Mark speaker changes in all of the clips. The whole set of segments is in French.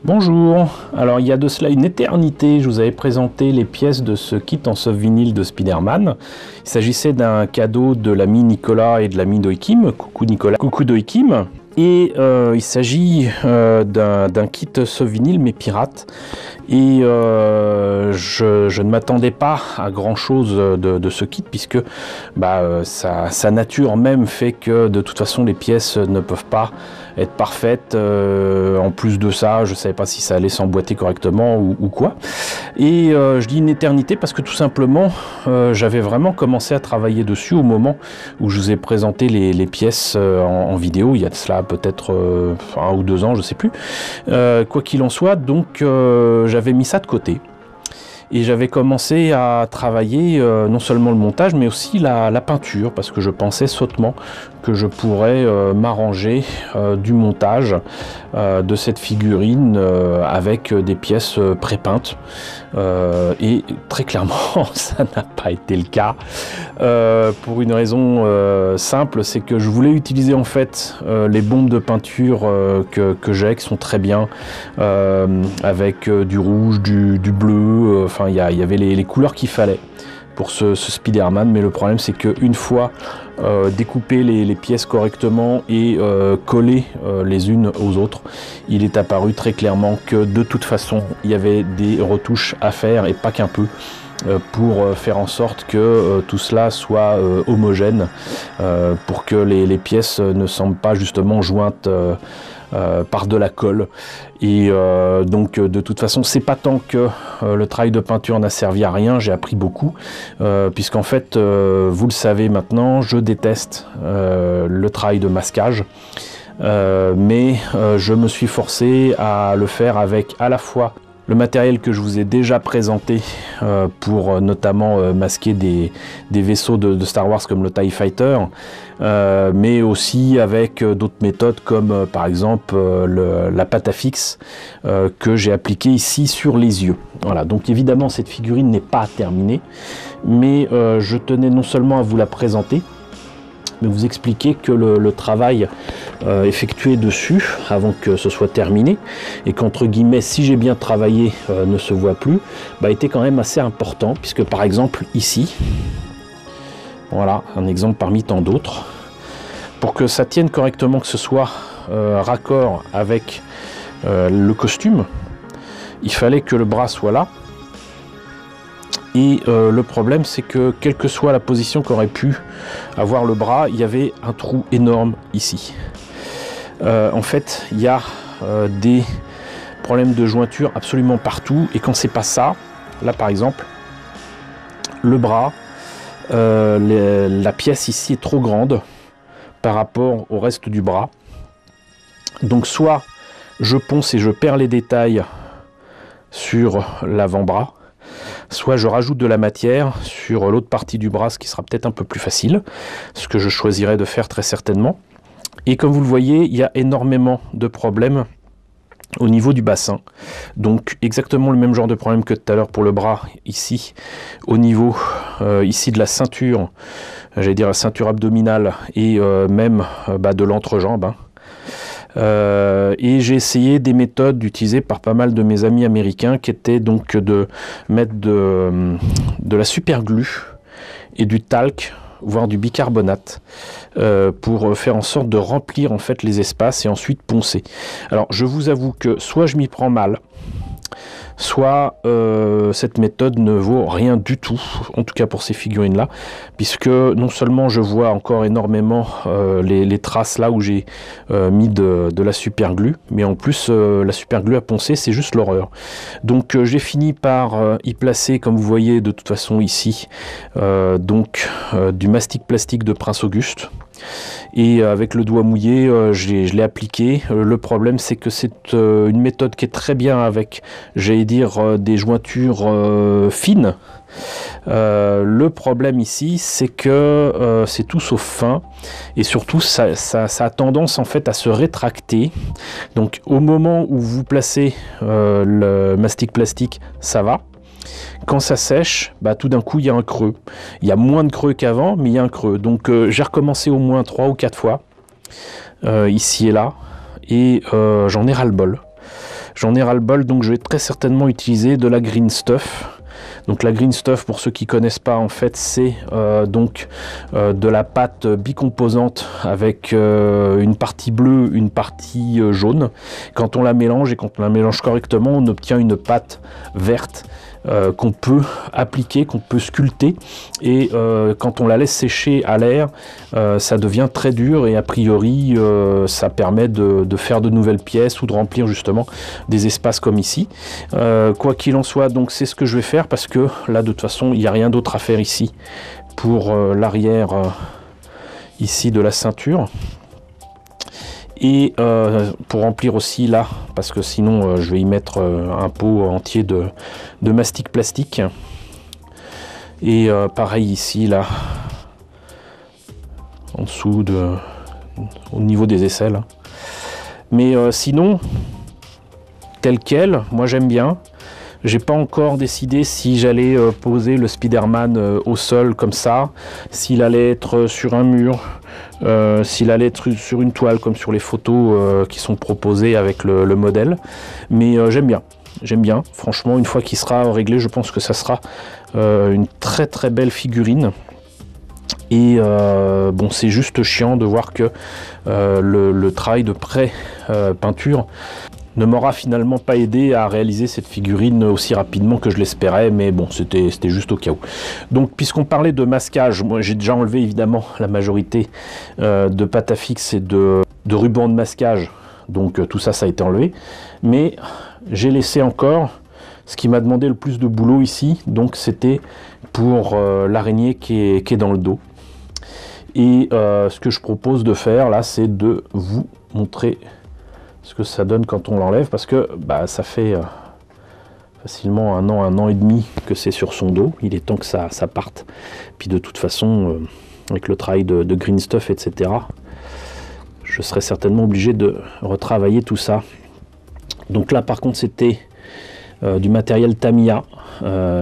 Speaker 1: Bonjour, alors il y a de cela une éternité, je vous avais présenté les pièces de ce kit en soft vinyle de Spider-Man. Il s'agissait d'un cadeau de l'ami Nicolas et de l'ami Doikim, coucou Nicolas, coucou Doikim. Et il s'agit d'un kit soft vinyle mais pirate. Et je ne m'attendais pas à grand chose de ce kit puisque sa nature même fait que de toute façon les pièces ne peuvent pas être parfaites. En plus de ça, je ne savais pas si ça allait s'emboîter correctement ou quoi. Et je dis une éternité parce que tout simplement j'avais vraiment commencé à travailler dessus au moment où je vous ai présenté les pièces en vidéo. Il y a de cela peut-être 1 ou 2 ans, je ne sais plus. Quoi qu'il en soit, donc j'avais mis ça de côté. Et j'avais commencé à travailler non seulement le montage, mais aussi la peinture, parce que je pensais sottement que je pourrais m'arranger du montage de cette figurine avec des pièces pré-peintes. Et très clairement, ça n'a pas été le cas. Pour une raison simple, c'est que je voulais utiliser en fait les bombes de peinture que j'ai, qui sont très bien, avec du rouge, du bleu, enfin il y avait les couleurs qu'il fallait pour ce Spider-Man, mais le problème c'est qu'une fois découper les pièces correctement et coller les unes aux autres, il est apparu très clairement que de toute façon il y avait des retouches à faire et pas qu'un peu pour faire en sorte que tout cela soit homogène, pour que les pièces ne semblent pas justement jointes par de la colle. Et donc de toute façon c'est pas tant que le travail de peinture n'a servi à rien, j'ai appris beaucoup, puisqu'en fait vous le savez maintenant, je déteste le travail de masquage, mais je me suis forcé à le faire avec à la fois le matériel que je vous ai déjà présenté pour notamment masquer des vaisseaux de Star Wars comme le TIE Fighter, mais aussi avec d'autres méthodes comme par exemple la pâte à fixe que j'ai appliquée ici sur les yeux. Voilà, donc évidemment cette figurine n'est pas terminée, mais je tenais non seulement à vous la présenter, mais vous expliquer que le travail effectué dessus avant que ce soit terminé, et qu'entre guillemets si j'ai bien travaillé ne se voit plus, était quand même assez important, puisque par exemple ici, voilà un exemple parmi tant d'autres, pour que ça tienne correctement, que ce soit raccord avec le costume, il fallait que le bras soit là. Et le problème c'est que quelle que soit la position qu'aurait pu avoir le bras, il y avait un trou énorme ici. En fait il y a des problèmes de jointure absolument partout, et quand c'est pas ça, là par exemple le bras, la pièce ici est trop grande par rapport au reste du bras, donc soit je ponce et je perds les détails sur l'avant-bras, soit je rajoute de la matière sur l'autre partie du bras, ce qui sera peut-être un peu plus facile, ce que je choisirais de faire très certainement. Et comme vous le voyez, il y a énormément de problèmes au niveau du bassin, donc exactement le même genre de problème que tout à l'heure pour le bras ici, au niveau ici de la ceinture, j'allais dire la ceinture abdominale, et même de l'entrejambe, et j'ai essayé des méthodes utilisées par pas mal de mes amis américains, qui étaient donc de mettre de la super glue et du talc, voire du bicarbonate, pour faire en sorte de remplir en fait les espaces et ensuite poncer. Alors je vous avoue que soit je m'y prends mal, soit cette méthode ne vaut rien du tout, en tout cas pour ces figurines là, puisque non seulement je vois encore énormément les traces là où j'ai mis de la super glue, mais en plus la super glue à poncer, c'est juste l'horreur. Donc j'ai fini par y placer, comme vous voyez de toute façon ici, du mastic plastique de Prince Auguste. Et avec le doigt mouillé, je l'ai appliqué. Le problème c'est que c'est une méthode qui est très bien avec, j'allais dire, des jointures fines. Le problème ici c'est que c'est tout sauf fin, et surtout ça a tendance en fait à se rétracter. Donc au moment où vous placez le mastic plastique, ça va. Quand ça sèche, tout d'un coup il y a un creux. Il y a moins de creux qu'avant, mais il y a un creux. Donc j'ai recommencé au moins 3 ou 4 fois, ici et là, et j'en ai ras-le-bol. J'en ai ras-le-bol, donc je vais très certainement utiliser de la Green Stuff. Donc la Green Stuff, pour ceux qui connaissent pas, en fait, c'est de la pâte bicomposante avec une partie bleue, une partie jaune. Quand on la mélange et quand on la mélange correctement, on obtient une pâte verte qu'on peut appliquer, qu'on peut sculpter, et quand on la laisse sécher à l'air, ça devient très dur, et a priori ça permet de faire de nouvelles pièces ou de remplir justement des espaces comme ici. Quoi qu'il en soit, donc c'est ce que je vais faire, parce que là de toute façon il n'y a rien d'autre à faire ici pour l'arrière ici de la ceinture. Et pour remplir aussi là, parce que sinon je vais y mettre un pot entier de mastic plastique. Et pareil ici, là, en dessous, au niveau des aisselles. Mais sinon, tel quel, moi j'aime bien. J'ai pas encore décidé si j'allais poser le Spider-Man au sol comme ça, s'il allait être sur un mur, s'il allait être sur une toile comme sur les photos qui sont proposées avec le modèle. Mais j'aime bien, franchement, une fois qu'il sera réglé, je pense que ça sera une très très belle figurine. Et bon, c'est juste chiant de voir que le travail de pré-peinture ne m'aura finalement pas aidé à réaliser cette figurine aussi rapidement que je l'espérais, mais bon, c'était juste au cas où. Donc, puisqu'on parlait de masquage, moi j'ai déjà enlevé évidemment la majorité de pâte à fixe et de ruban de masquage, donc tout ça, ça a été enlevé, mais j'ai laissé encore ce qui m'a demandé le plus de boulot ici, donc c'était pour l'araignée qui est dans le dos. Et ce que je propose de faire là, c'est de vous montrer ce que ça donne quand on l'enlève, parce que bah, ça fait facilement un an et demi que c'est sur son dos. Il est temps que ça parte. Puis de toute façon, avec le travail de Green Stuff, etc., je serais certainement obligé de retravailler tout ça. Donc là, par contre, c'était du matériel Tamiya.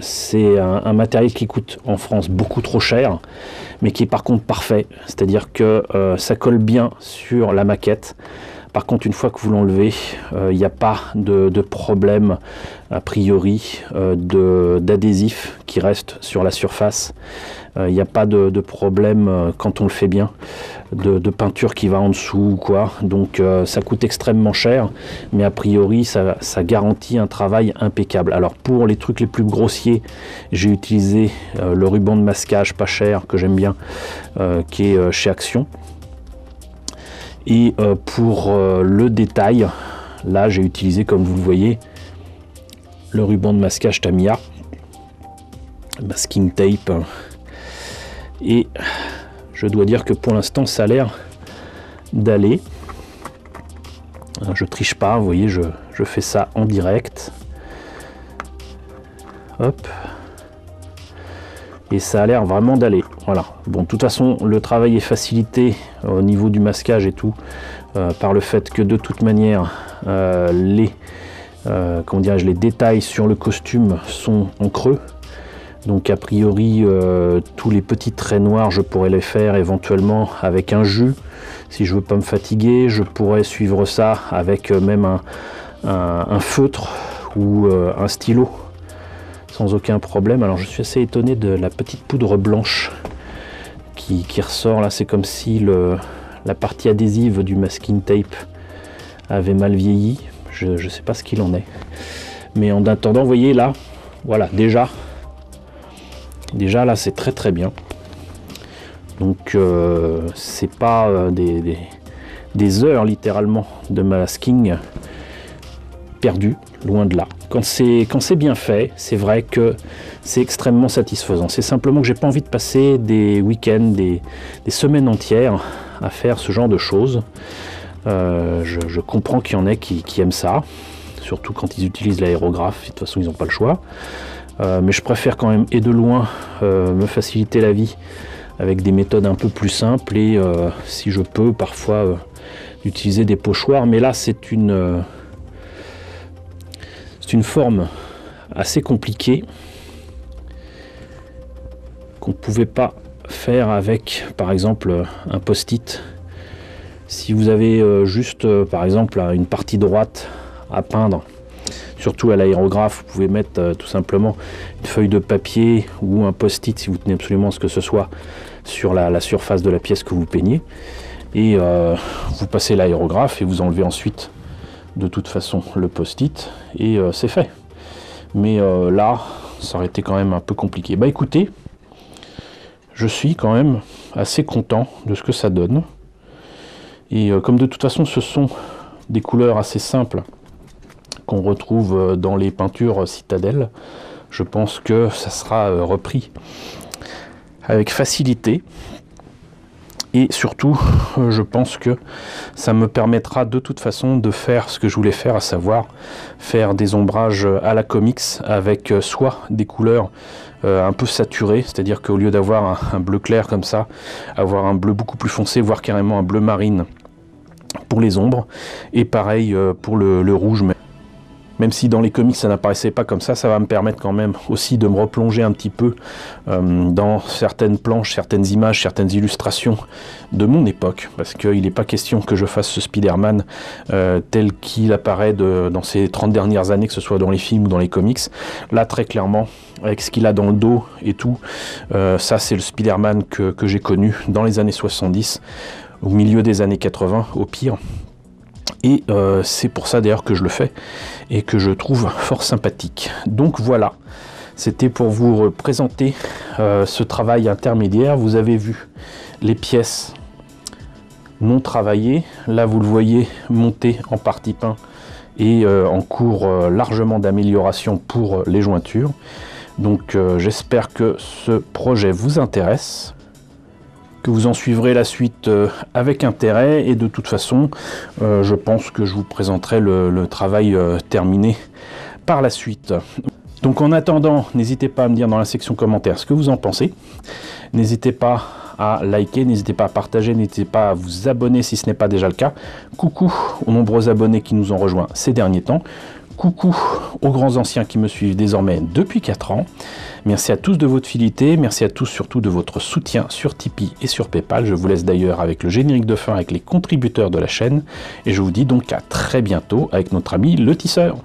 Speaker 1: C'est un matériel qui coûte en France beaucoup trop cher, mais qui est par contre parfait. C'est-à-dire que ça colle bien sur la maquette. Par contre, une fois que vous l'enlevez, il n'y a pas de problème a priori d'adhésif qui reste sur la surface. Il n'y a pas de problème quand on le fait bien, de peinture qui va en dessous ou quoi. Donc ça coûte extrêmement cher, mais a priori ça garantit un travail impeccable. Alors pour les trucs les plus grossiers, j'ai utilisé le ruban de masquage pas cher que j'aime bien, qui est chez Action. Et pour le détail, là j'ai utilisé, comme vous le voyez, le ruban de masquage Tamiya, masking tape. Et je dois dire que pour l'instant ça a l'air d'aller. Je triche pas, vous voyez, je fais ça en direct. Hop. Et ça a l'air vraiment d'aller. Voilà. Bon, de toute façon, le travail est facilité au niveau du masquage et tout, par le fait que de toute manière, les détails sur le costume sont en creux. Donc a priori, tous les petits traits noirs, je pourrais les faire éventuellement avec un jus. Si je veux pas me fatiguer, je pourrais suivre ça avec même un feutre ou un stylo, sans aucun problème. Alors je suis assez étonné de la petite poudre blanche qui ressort là. C'est comme si la partie adhésive du masking tape avait mal vieilli. Je ne sais pas ce qu'il en est. Mais en attendant, vous voyez là, voilà, déjà là c'est très très bien. Donc c'est pas des heures littéralement de masking perdu, loin de là. Quand c'est bien fait, c'est vrai que c'est extrêmement satisfaisant. C'est simplement que j'ai pas envie de passer des week-ends, des semaines entières à faire ce genre de choses. Je comprends qu'il y en ait qui aiment ça, surtout quand ils utilisent l'aérographe. De toute façon, ils n'ont pas le choix. Mais je préfère quand même, et de loin, me faciliter la vie avec des méthodes un peu plus simples et si je peux, parfois utiliser des pochoirs. Mais là, c'est une forme assez compliquée qu'on ne pouvait pas faire avec, par exemple, un post-it. Si vous avez juste, par exemple, une partie droite à peindre surtout à l'aérographe, vous pouvez mettre tout simplement une feuille de papier ou un post-it si vous tenez absolument ce que ce soit sur la surface de la pièce que vous peignez. Et vous passez l'aérographe et vous enlevez ensuite de toute façon le post-it et c'est fait. Mais là, ça aurait été quand même un peu compliqué. Bah écoutez, je suis quand même assez content de ce que ça donne. Et comme de toute façon ce sont des couleurs assez simples qu'on retrouve dans les peintures Citadel, je pense que ça sera repris avec facilité. Et surtout, je pense que ça me permettra de toute façon de faire ce que je voulais faire, à savoir faire des ombrages à la comics avec soit des couleurs un peu saturées, c'est-à-dire qu'au lieu d'avoir un bleu clair comme ça, avoir un bleu beaucoup plus foncé, voire carrément un bleu marine pour les ombres, et pareil pour le rouge. Même si dans les comics ça n'apparaissait pas comme ça va me permettre quand même aussi de me replonger un petit peu dans certaines planches, certaines images, certaines illustrations de mon époque, parce qu'il n'est pas question que je fasse ce Spider-Man tel qu'il apparaît dans ces 30 dernières années, que ce soit dans les films ou dans les comics. Là, très clairement, avec ce qu'il a dans le dos et tout, ça c'est le Spider-Man que j'ai connu dans les années 70, au milieu des années 80 au pire. Et c'est pour ça d'ailleurs que je le fais et que je trouve fort sympathique. Donc voilà, c'était pour vous présenter ce travail intermédiaire. Vous avez vu les pièces non travaillées. Là vous le voyez monté en partie peint et en cours largement d'amélioration pour les jointures. Donc j'espère que ce projet vous intéresse, que vous en suivrez la suite avec intérêt, et de toute façon je pense que je vous présenterai le travail terminé par la suite. Donc en attendant, n'hésitez pas à me dire dans la section commentaires ce que vous en pensez, n'hésitez pas à liker, n'hésitez pas à partager, n'hésitez pas à vous abonner si ce n'est pas déjà le cas. Coucou aux nombreux abonnés qui nous ont rejoints ces derniers temps. Coucou aux grands anciens qui me suivent désormais depuis 4 ans. Merci à tous de votre fidélité, merci à tous surtout de votre soutien sur Tipeee et sur Paypal. Je vous laisse d'ailleurs avec le générique de fin avec les contributeurs de la chaîne. Et je vous dis donc à très bientôt avec notre ami le tisseur.